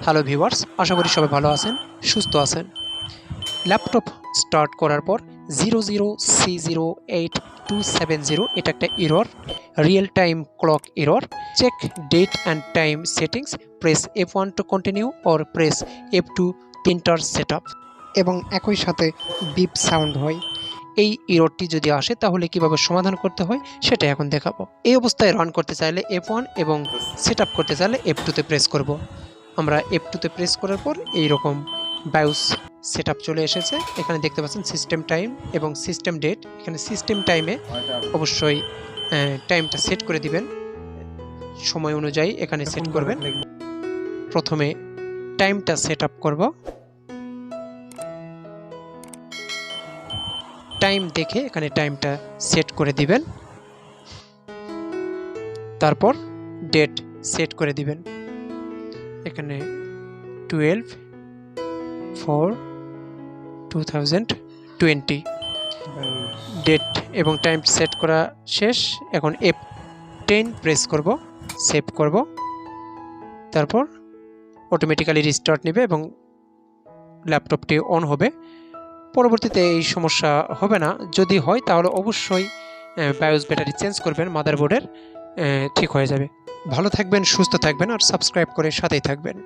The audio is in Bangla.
হ্যালো ভিউয়ার্স, আশা করি সবাই ভালো আছেন, সুস্থ আছেন। ল্যাপটপ স্টার্ট করার পর 00C08270 এটা একটা error, real time clock error. Check date and time settings, press F1 to continue or press F2 printer setup. এবং একই সাথে বিপ সাউন্ড হয়। এই এররটি যদি আসে তাহলে কিভাবে সমাধান করতে হয় সেটা এখন দেখাবো। এই অবস্থায় রান করতে চাইলে F1 এবং সেটআপ করতে চাইলে F2 তে প্রেস করব। আমরা F2 তে প্রেস করার পর এই রকম বায়োস সেটআপ চলে এসেছে। এখানে দেখতে পাচ্ছেন সিস্টেম টাইম এবং সিস্টেম ডেট। এখানে সিস্টেম টাইমে অবশ্যই টাইমটা সেট করে দিবেন, সময় অনুযায়ী এখানে সেট করবেন। প্রথমে টাইমটা সেটআপ করব, টাইম দেখে এখানে টাইমটা সেট করে দিবেন, তারপর ডেট সেট করে দিবেন। এখানে 12/4/2020 ডেট এবং টাইম সেট করা শেষ। এখন F10 প্রেস করব, সেভ করব, তারপর অটোমেটিক্যালি রিস্টার্ট নেবে এবং ল্যাপটপটি অন হবে। পরবর্তীতে এই সমস্যা হবে না, যদি হয় তাহলে অবশ্যই বায়োস ব্যাটারি চেঞ্জ করবেন মাদারবোর্ডের, ঠিক হয়ে যাবে। ভালো থাকবেন, সুস্থ থাকবেন আর সাবস্ক্রাইব করে সাথেই থাকবেন।